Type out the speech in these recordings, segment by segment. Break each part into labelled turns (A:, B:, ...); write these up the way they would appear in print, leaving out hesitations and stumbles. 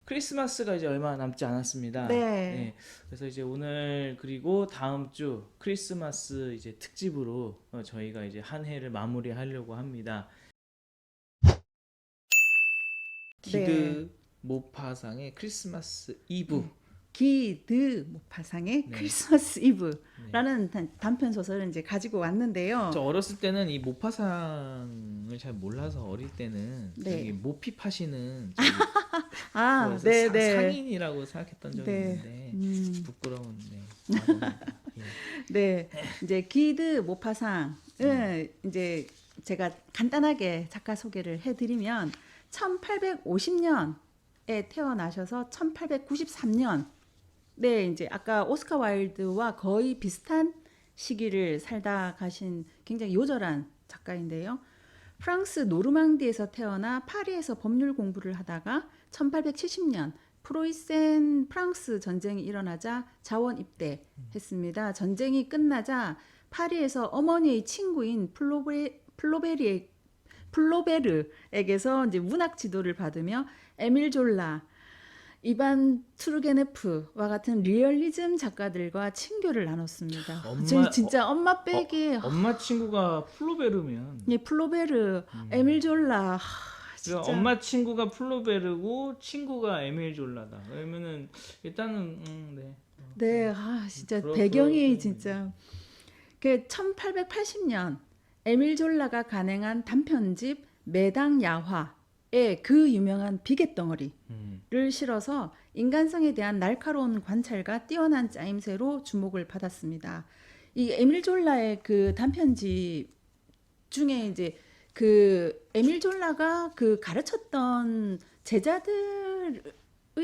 A: 크리스마스가 이제 얼마 남지 않았습니다.
B: 네.
A: 네, 그래서 이제 오늘 그리고 다음 주 크리스마스 이제 특집으로 저희가 이제 한 해를 마무리하려고 합니다.
B: 네.
A: 기드 모파상의 크리스마스 이브.
B: 기드 모파상의
A: 네,
B: 크리스마스
A: 네.
B: 이브라는 단편 소설을 이제 가지고 왔는데요.
A: 저 어렸을 때는 이 모파상을 잘 몰라서 어릴 때는 저기
B: 네.
A: 모피 파시는 저기
B: 아,
A: 그거에서
B: 네, 네.
A: 상인이라고 생각했던 적이
B: 네.
A: 있는데 부끄러운 과거입니다. 예.
B: 네. 이제 기드 모파상은
A: 네.
B: 이제 제가 간단하게 작가 소개를 해드리면 1850년에 태어나셔서 1893년 네, 이제 아까 오스카 와일드와 거의 비슷한 시기를 살다 가신 굉장히 요절한 작가인데요. 프랑스 노르망디에서 태어나 파리에서 법률 공부를 하다가 1870년 프로이센 프랑스 전쟁이 일어나자 자원 입대했습니다. 전쟁이 끝나자 파리에서 어머니의 친구인 플로베르에게서 이제 문학 지도를 받으며 에밀 졸라, 이반 투르게네프와 같은 리얼리즘 작가들과 친교를 나눴습니다. 저희
A: 엄마
B: 진짜 엄마 빼기
A: 엄마 친구가 플로베르면
B: 예, 플로베르, 에밀 졸라
A: 그러니까
B: 진짜
A: 엄마 친구가 플로베르고 친구가 에밀 졸라다. 그러면은 일단은 네.
B: 네, 진짜
A: 그렇
B: 배경이
A: 네.
B: 진짜 그 1880년 에밀 졸라가 간행한 단편집 매당 야화에 그 유명한 비계덩어리를 실어서 인간성에 대한 날카로운 관찰과 뛰어난 짜임새로 주목을 받았습니다. 이 에밀 졸라의 그 단편집 중에 이제 그 에밀 졸라가 그 가르쳤던 제자들의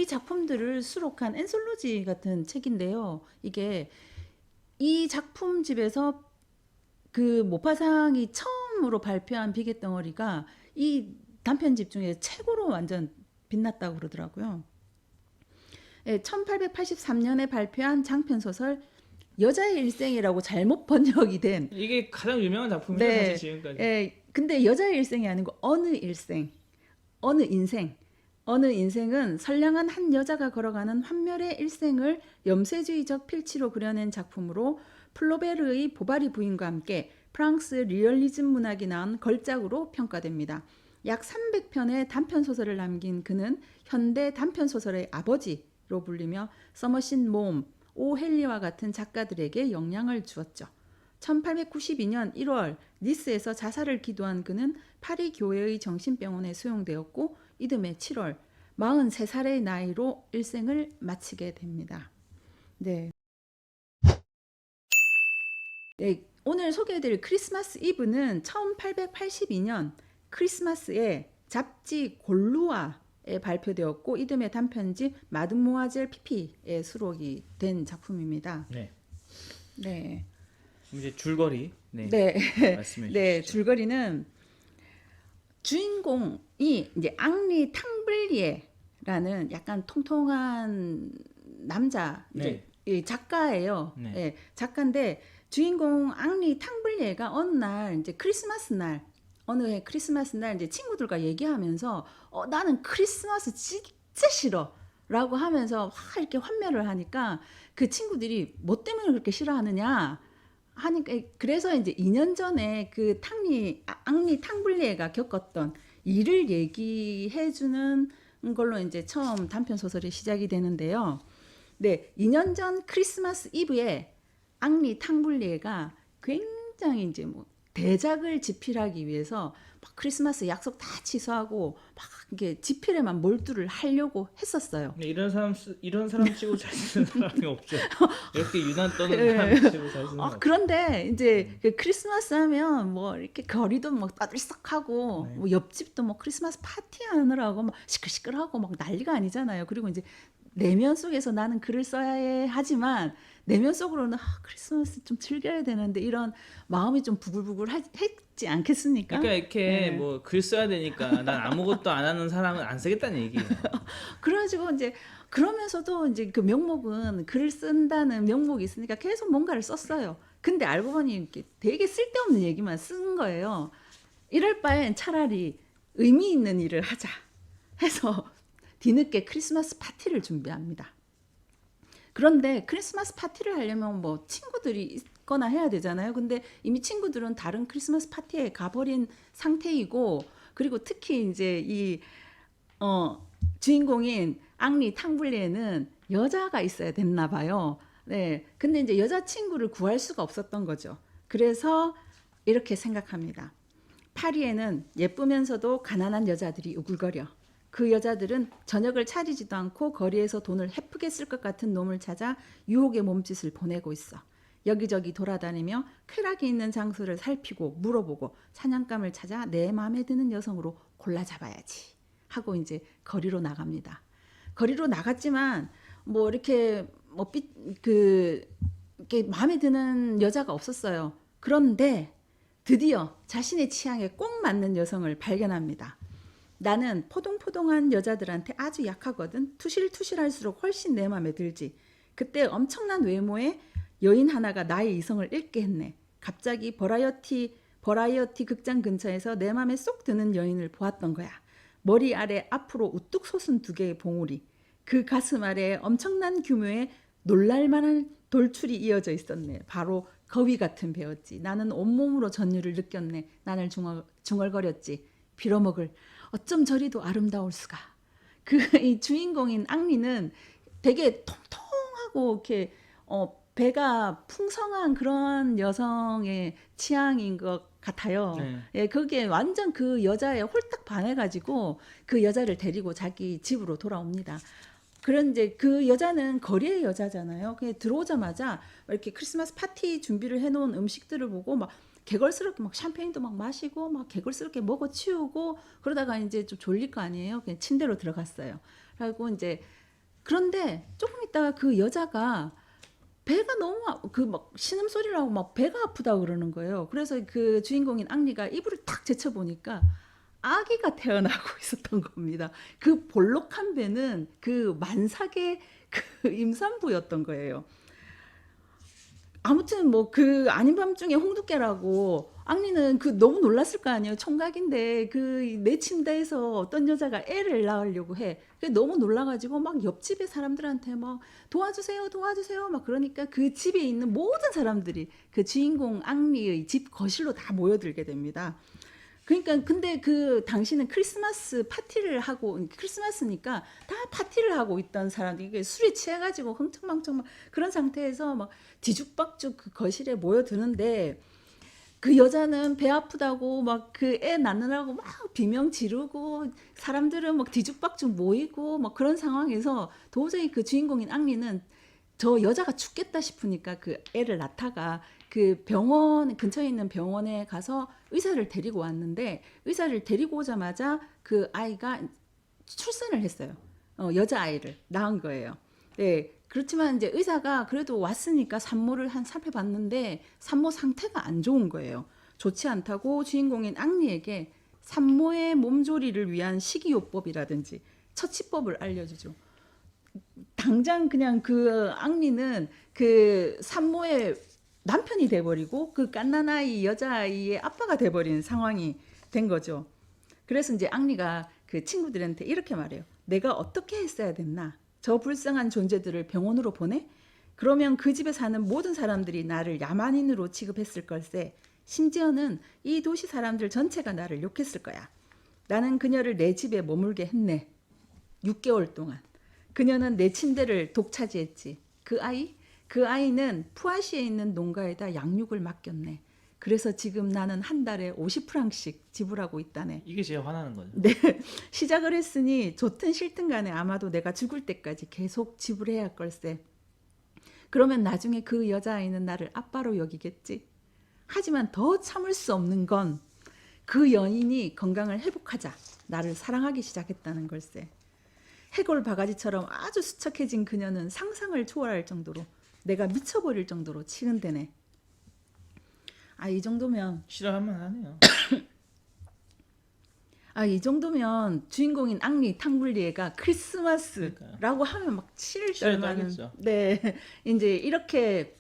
B: 작품들을 수록한 엔솔로지 같은 책인데요. 이게 이 작품집에서 그 모파상이 처음으로 발표한 비계덩어리가 이 단편집 중에 최고로 완전 빛났다고 그러더라고요. 예, 1883년에 발표한 장편 소설 여자의 일생이라고 잘못 번역이 된
A: 이게 가장 유명한 작품이죠, 사실
B: 네,
A: 지금까지.
B: 예, 근데 여자의 일생이 아니고 어느 일생, 어느 인생, 어느 인생은 선량한 한 여자가 걸어가는 환멸의 일생을 염세주의적 필치로 그려낸 작품으로 플로베르의 보바리 부인과 함께 프랑스 리얼리즘 문학이 낳은 걸작으로 평가됩니다. 약 300편의 단편 소설을 남긴 그는 현대 단편 소설의 아버지로 불리며 서머신 몬, 오 헨리와 같은 작가들에게 영향을 주었죠. 1892년 1월 니스에서 자살을 기도한 그는 파리 교회의 정신병원에 수용되었고 이듬해 7월 43살의 나이로 일생을 마치게 됩니다. 네. 네, 오늘 소개해드릴 크리스마스 이브는 1882년 크리스마스에 잡지 골루아에 발표되었고 이듬해 단편집 마드모아젤 피피에 수록이 된 작품입니다.
A: 네.
B: 네.
A: 이제 줄거리
B: 네.
A: 말씀해
B: 네,
A: 주시죠.
B: 줄거리는 주인공이 이제 앙리 탕블리에라는 약간 통통한 남자 이제
A: 네.
B: 작가예요.
A: 네.
B: 예, 작가인데 주인공 앙리 탕블리에가 어느 날 이제 크리스마스 날 어느 해 크리스마스 날 이제 친구들과 얘기하면서 나는 크리스마스 진짜 싫어라고 하면서 확 이렇게 환멸을 하니까 그 친구들이 뭐 때문에 그렇게 싫어하느냐 하니까 그래서 이제 2년 전에 그 앙리 탕블리에가 겪었던 일을 얘기해 주는 걸로 이제 처음 단편 소설이 시작이 되는데요. 네, 2년 전 크리스마스 이브에 앙리 탕블리에가 굉장히 이제 뭐 대작을 집필하기 위해서 막 크리스마스 약속 다 취소하고 막 이게 집필에만 몰두를 하려고 했었어요.
A: 근데 이런 사람 치고 잘 쓰는 사람이 없죠. 이렇게 유난 떠는
B: 예.
A: 사람 치고 잘 쓰는 거 없죠.
B: 그런데 이제 그 크리스마스 하면 뭐 이렇게 거리도 막 따들썩하고
A: 네.
B: 뭐 옆집도 뭐 크리스마스 파티 하느라고 막 시끌시끌하고 막 난리가 아니잖아요. 그리고 이제 내면 속에서 나는 글을 써야 해 하지만 내면 속으로는 크리스마스 좀 즐겨야 되는데 이런 마음이 좀 부글부글 했지 않겠습니까?
A: 그러니까 이렇게
B: 예.
A: 뭐 글 써야 되니까 난 아무것도 안 하는 사람은 안 쓰겠다는 얘기예요.
B: 그래가지고 이제 그러면서도 이제 그 명목은 글을 쓴다는 명목이 있으니까 계속 뭔가를 썼어요. 근데 알고 보니 이렇게 되게 쓸데없는 얘기만 쓴 거예요. 이럴 바엔 차라리 의미 있는 일을 하자 해서 뒤늦게 크리스마스 파티를 준비합니다. 그런데 크리스마스 파티를 하려면 뭐 친구들이 있거나 해야 되잖아요. 근데 이미 친구들은 다른 크리스마스 파티에 가버린 상태이고, 그리고 특히 이제 이 주인공인 앙리 탕블리에는 여자가 있어야 됐나 봐요. 네. 근데 이제 여자친구를 구할 수가 없었던 거죠. 그래서 이렇게 생각합니다. 파리에는 예쁘면서도 가난한 여자들이 우글거려. 그 여자들은 저녁을 차리지도 않고 거리에서 돈을 헤프게 쓸 것 같은 놈을 찾아 유혹의 몸짓을 보내고 있어. 여기저기 돌아다니며 쾌락이 있는 장소를 살피고 물어보고 사냥감을 찾아 내 마음에 드는 여성으로 골라 잡아야지 하고 이제 거리로 나갑니다. 거리로 나갔지만 뭐 이렇게 이렇게 마음에 드는 여자가 없었어요. 그런데 드디어 자신의 취향에 꼭 맞는 여성을 발견합니다. 나는 포동포동한 여자들한테 아주 약하거든. 투실투실할수록 훨씬 내 맘에 들지. 그때 엄청난 외모의 여인 하나가 나의 이성을 잃게 했네. 갑자기 버라이어티 극장 근처에서 내 맘에 쏙 드는 여인을 보았던 거야. 머리 아래 앞으로 우뚝 솟은 두 개의 봉우리. 그 가슴 아래에 엄청난 규모의 놀랄만한 돌출이 이어져 있었네. 바로 거위 같은 배였지. 나는 온몸으로 전율을 느꼈네. 나를 중얼거렸지. 빌어먹을. 어쩜 저리도 아름다울 수가. 이 주인공인 앙리는 되게 통통하고 이렇게 배가 풍성한 그런 여성의 취향인 것 같아요.
A: 네.
B: 예, 그게 완전 그 여자에 홀딱 반해가지고 그 여자를 데리고 자기 집으로 돌아옵니다. 그런데 그 여자는 거리의 여자잖아요. 그냥 들어오자마자 이렇게 크리스마스 파티 준비를 해놓은 음식들을 보고 막 개걸스럽게 막 샴페인도 막 마시고 막 개걸스럽게 먹어 치우고 그러다가 이제 좀 졸릴 거 아니에요. 그냥 침대로 들어갔어요. 그리고 이제 그런데 조금 있다가 그 여자가 배가 너무 그 막 신음소리를 하고 막 배가 아프다고 그러는 거예요. 그래서 그 주인공인 앙리가 이불을 탁 제쳐보니까 아기가 태어나고 있었던 겁니다. 그 볼록한 배는 그 만삭의 그 임산부였던 거예요. 아무튼 뭐 그 아닌 밤중에 홍두깨라고 앙리는 그 너무 놀랐을 거 아니에요. 총각인데 그 내 침대에서 어떤 여자가 애를 낳으려고 해. 너무 놀라가지고 막 옆집의 사람들한테 막 도와주세요 도와주세요 막 그러니까 그 집에 있는 모든 사람들이 그 주인공 앙리의 집 거실로 다 모여들게 됩니다. 그러니까 근데 그 당시는 크리스마스 파티를 하고 크리스마스니까 다 파티를 하고 있던 사람들이 술에 취해가지고 흥청망청 막 그런 상태에서 막 뒤죽박죽 그 거실에 모여드는데 그 여자는 배 아프다고 막 그 애 낳느라고 막 비명 지르고 사람들은 막 뒤죽박죽 모이고 막 그런 상황에서 도저히 그 주인공인 앙리는 저 여자가 죽겠다 싶으니까 그 애를 낳다가 그 병원 근처에 있는 병원에 가서 의사를 데리고 왔는데 의사를 데리고 오자마자 그 아이가 출산을 했어요. 여자아이를 낳은 거예요. 네. 그렇지만 이제 의사가 그래도 왔으니까 산모를 한 살펴봤는데 산모 상태가 안 좋은 거예요. 좋지 않다고 주인공인 앙리에게 산모의 몸조리를 위한 식이요법이라든지 처치법을 알려주죠. 당장 그냥 그 앙리는 그 산모의 남편이 돼버리고 그 갓난아이 여자아이의 아빠가 돼버린 상황이 된 거죠. 그래서 이제 앙리가 그 친구들한테 이렇게 말해요. 내가 어떻게 했어야 됐나? 저 불쌍한 존재들을 병원으로 보내? 그러면 그 집에 사는 모든 사람들이 나를 야만인으로 취급했을 걸세. 심지어는 이 도시 사람들 전체가 나를 욕했을 거야. 나는 그녀를 내 집에 머물게 했네. 6개월 동안. 그녀는 내 침대를 독차지했지. 그 아이는 푸아시에 있는 농가에다 양육을 맡겼네. 그래서 지금 나는 한 달에 50프랑씩 지불하고 있다네.
A: 이게 제일 화나는 거죠.
B: 네, 시작을 했으니 좋든 싫든 간에 아마도 내가 죽을 때까지 계속 지불해야 할 걸세. 그러면 나중에 그 여자아이는 나를 아빠로 여기겠지. 하지만 더 참을 수 없는 건 그 연인이 건강을 회복하자 나를 사랑하기 시작했다는 걸세. 해골 바가지처럼 아주 수척해진 그녀는 상상을 초월할 정도로 내가 미쳐버릴 정도로 치근대네. 이 정도면
A: 싫어하면 하네요.
B: 이 정도면 주인공인 앙리 탕블리에가 크리스마스라고 하면 막 치를 떨만은. 네, 이제 이렇게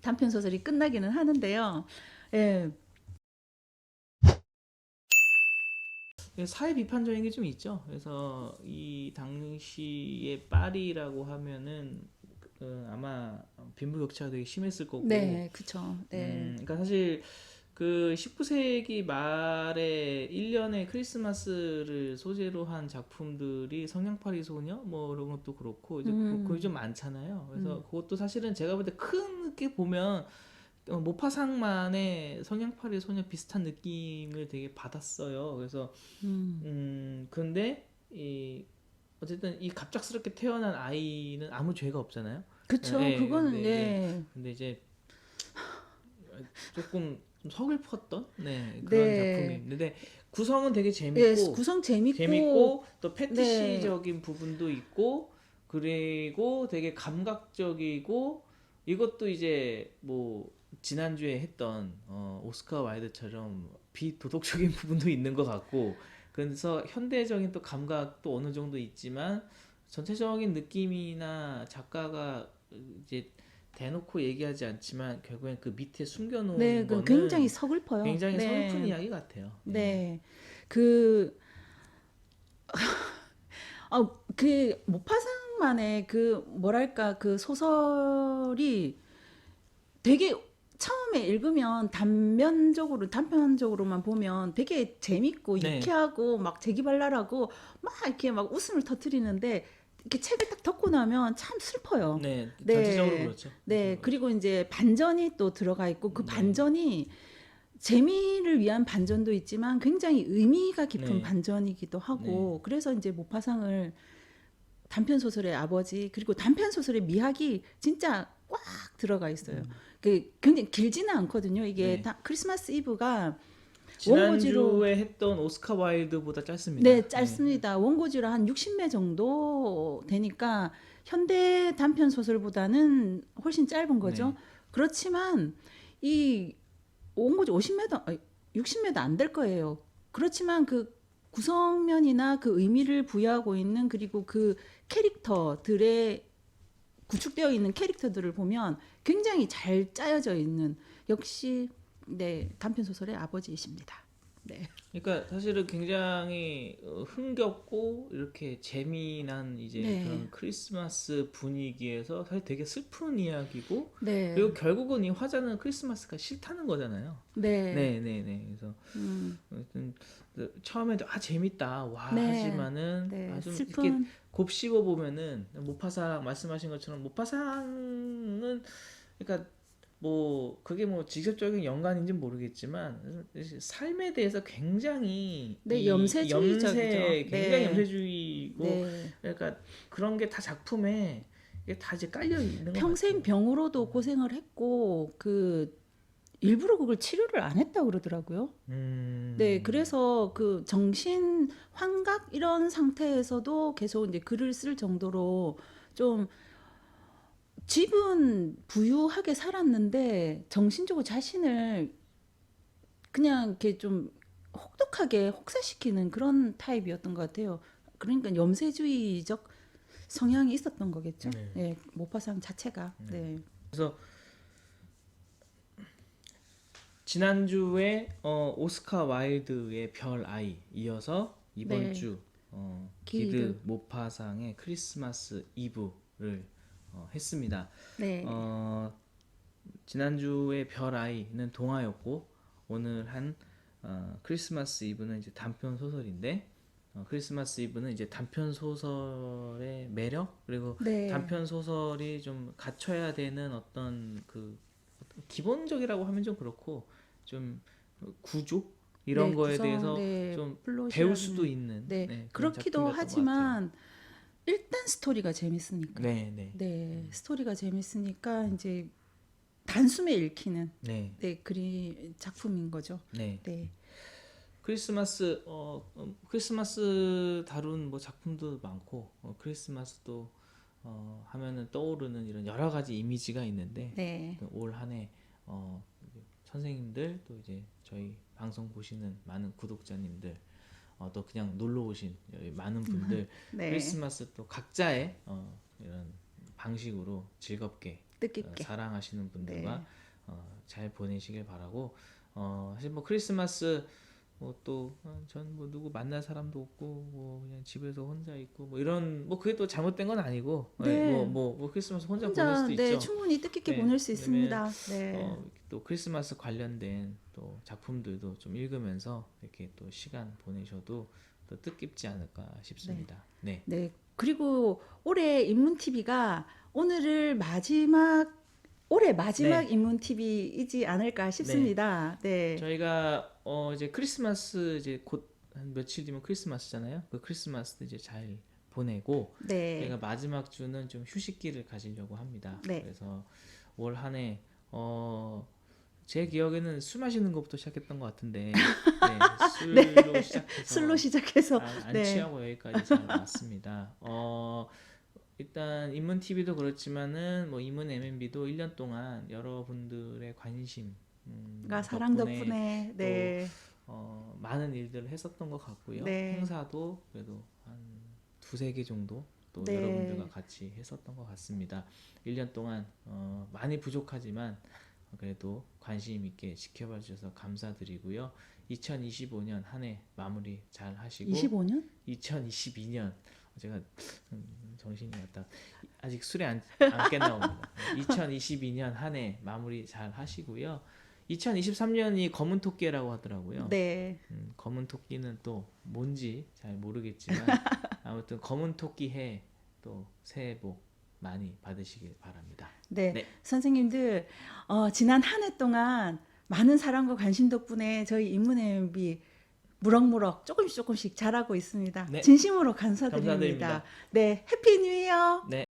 B: 단편 소설이 끝나기는 하는데요. 예.
A: 사회 비판적인 게 좀 있죠. 그래서 이 당시에 파리라고 하면은 아마 빈부격차가 되게 심했을 거고,
B: 네, 그쵸. 네.
A: 그러니까 사실 그 19세기 말에 1년의 크리스마스를 소재로 한 작품들이 성냥팔이 소녀 뭐 이런 것도 그렇고 이제 거의 좀 많잖아요. 그래서 그것도 사실은 제가 볼 때 크게 보면 모파상만의 성냥팔이 소녀 비슷한 느낌을 되게 받았어요. 그래서 근데 이 어쨌든 이 갑작스럽게 태어난 아이는 아무 죄가 없잖아요.
B: 그쵸.
A: 예,
B: 그거는 네.
A: 근데 이제 조금 좀 서글펐던 그런
B: 네.
A: 작품인데 구성은 되게
B: 예,
A: 재밌고
B: 구성 재밌고
A: 또
B: 네.
A: 패티시적인 부분도 있고 그리고 되게 감각적이고 이것도 이제 뭐 지난주에 했던 오스카 와일드처럼 비도덕적인 부분도 있는 것 같고 그래서 현대적인 또 감각도 어느 정도 있지만 전체적인 느낌이나 작가가 이제 대놓고 얘기하지 않지만 결국엔 그 밑에 숨겨놓은
B: 네, 그 굉장히
A: 거는
B: 서글퍼요.
A: 굉장히 서글픈
B: 네.
A: 이야기 같아요.
B: 네. 그 그 모파상만의 그 뭐랄까 그 소설이 되게 처음에 읽으면 단편적으로만 보면 되게 재밌고
A: 네,
B: 유쾌하고 막 재기발랄하고 막 이렇게 막 웃음을 터뜨리는데 이렇게 책을 딱 덮고 나면 참 슬퍼요.
A: 네, 전체적으로
B: 네.
A: 그렇죠.
B: 네. 그리고 이제 반전이 또 들어가 있고 그
A: 네,
B: 반전이 재미를 위한 반전도 있지만 굉장히 의미가 깊은
A: 네,
B: 반전이기도
A: 네,
B: 하고 그래서 이제 모파상을 단편 소설의 아버지 그리고 단편 소설의 미학이 진짜 꽉 들어가 있어요. 그 굉장히 길지는 않거든요. 이게
A: 네.
B: 다 크리스마스 이브가 원고지로
A: 지난주에 했던 오스카 와일드보다 짧습니다.
B: 네,
A: 네,
B: 짧습니다. 원고지로 한 60매 정도 되니까 현대 단편 소설보다는 훨씬 짧은 거죠.
A: 네,
B: 그렇지만 이 원고지 50매도 60매도 안 될 거예요. 그렇지만 그 구성면이나 그 의미를 부여하고 있는 그리고 그 캐릭터들의 구축되어 있는 캐릭터들을 보면 굉장히 잘 짜여져 있는 역시 네 단편 소설의 아버지이십니다. 네.
A: 그러니까 사실은 굉장히 흥겹고 이렇게 재미난 이제
B: 네.
A: 그런 크리스마스 분위기에서 사실 되게 슬픈 이야기고
B: 네.
A: 그리고 결국은 이 화자는 크리스마스가 싫다는 거잖아요.
B: 네.
A: 그래서
B: 음.
A: 하여튼 처음에도 재밌다 와
B: 네.
A: 하지만은
B: 네.
A: 좀 이렇게
B: 슬픈
A: 곱씹어 보면은 모파상 말씀하신 것처럼 모파상은 그러니까 뭐 그게 뭐 직접적인 연관인지는 모르겠지만 삶에 대해서 굉장히
B: 네,
A: 이
B: 염세주의적이죠.
A: 염세 굉장히
B: 네.
A: 염세주의고
B: 네.
A: 그러니까 그런 게 다 작품에 이게 다 이제 깔려 있는 것
B: 평생
A: 같아요.
B: 병으로도 고생을 했고 그 일부러 그걸 치료를 안 했다고 그러더라고요. 네, 그래서 그 정신 환각 이런 상태에서도 계속 이제 글을 쓸 정도로 좀 집은 부유하게 살았는데 정신적으로 자신을 그냥 이렇게 좀 혹독하게 혹사시키는 그런 타입이었던 것 같아요. 그러니까 염세주의적 성향이 있었던 거겠죠.
A: 네.
B: 네, 모파상 자체가. 네.
A: 그래서 지난주에 오스카 와일드의 별 아이 이어서 이번
B: 네.
A: 주
B: 기드.
A: 기드 모파상의 크리스마스 이브를 했습니다.
B: 네.
A: 지난주에 별 아이는 동화였고 오늘 한 크리스마스 이브는 이제 단편 소설인데 크리스마스 이브는 이제 단편 소설의 매력 그리고
B: 네.
A: 단편 소설이 좀 갖춰야 되는 어떤 그 기본적이라고 하면 좀 그렇고 좀 구조 이런
B: 네,
A: 거에
B: 구성,
A: 대해서
B: 네,
A: 좀 배울
B: 플롯이라는
A: 수도 있는
B: 네,
A: 그런
B: 그렇기도
A: 작품이었던 것 같아요.
B: 하지만 일단 스토리가 재밌으니까.
A: 네, 네,
B: 네, 스토리가 재밌으니까 이제 단숨에 읽히는
A: 네,
B: 네, 그리 작품인 거죠.
A: 네.
B: 네.
A: 크리스마스 다룬 뭐 작품도 많고 크리스마스도 하면은 떠오르는 이런 여러 가지 이미지가 있는데
B: 네.
A: 올 한해 선생님들 또 이제 저희 방송 보시는 많은 구독자님들 또 그냥 놀러 오신 많은 분들
B: 네.
A: 크리스마스 또 각자의 이런 방식으로 즐겁게
B: 뜻깊게.
A: 사랑하시는 분들과
B: 네.
A: 잘 보내시길 바라고 사실 뭐 크리스마스 전 뭐 누구 만날 사람도 없고 뭐 그냥 집에서 혼자 있고 뭐 이런 뭐 그게 또 잘못된 건 아니고
B: 네.
A: 뭐 크리스마스 혼자 보낼 수도
B: 네,
A: 있죠.
B: 충분히 뜻깊게
A: 네,
B: 보낼 수
A: 왜냐면
B: 있습니다. 네.
A: 또 크리스마스 관련된 또 작품들도 좀 읽으면서 이렇게 또 시간 보내셔도 또 뜻깊지 않을까 싶습니다. 네.
B: 네. 그리고 올해 인문 TV가 올해 마지막
A: 네.
B: 인문 TV이지 않을까 싶습니다. 네.
A: 저희가 이제 크리스마스 이제 곧 한 며칠 뒤면 크리스마스잖아요. 그 크리스마스 이제 잘 보내고
B: 네.
A: 저희가 마지막 주는 좀 휴식기를 가지려고 합니다.
B: 네.
A: 그래서 올 한 해 제 기억에는 술 마시는 것부터 시작했던 것 같은데 술로 시작해서
B: 술로 시작해서
A: 안
B: 네.
A: 취하고 여기까지 잘 왔습니다. 일단 인문 TV도 그렇지만은 뭐 인문 MMB도 1년 동안 여러분들의 관심
B: 사랑 덕분에 네.
A: 많은 일들을 했었던 것 같고요.
B: 네.
A: 행사도 그래도 한 두세 개 정도 또
B: 네.
A: 여러분들과 같이 했었던 것 같습니다. 1년 동안 많이 부족하지만 그래도 관심 있게 지켜봐 주셔서 감사드리고요. 2025년 한 해 마무리 잘 하시고
B: 25년?
A: 2022년 제가 정신이 왔다. 아직 술에 안 깼나 봅니다. 2022년 한 해 마무리 잘 하시고요. 2023년이 검은 토끼라고 하더라고요.
B: 네.
A: 검은 토끼는 또 뭔지 잘 모르겠지만 아무튼 검은 토끼 해 또 새해 복 많이 받으시길 바랍니다.
B: 네.
A: 네.
B: 선생님들 지난 한 해 동안 많은 사랑과 관심 덕분에 저희 인문 MMB 무럭무럭 조금씩 자라고 있습니다.
A: 네.
B: 진심으로 감사드립니다.
A: 감사드립니다.
B: 네. 해피 뉴 이어.
A: 네.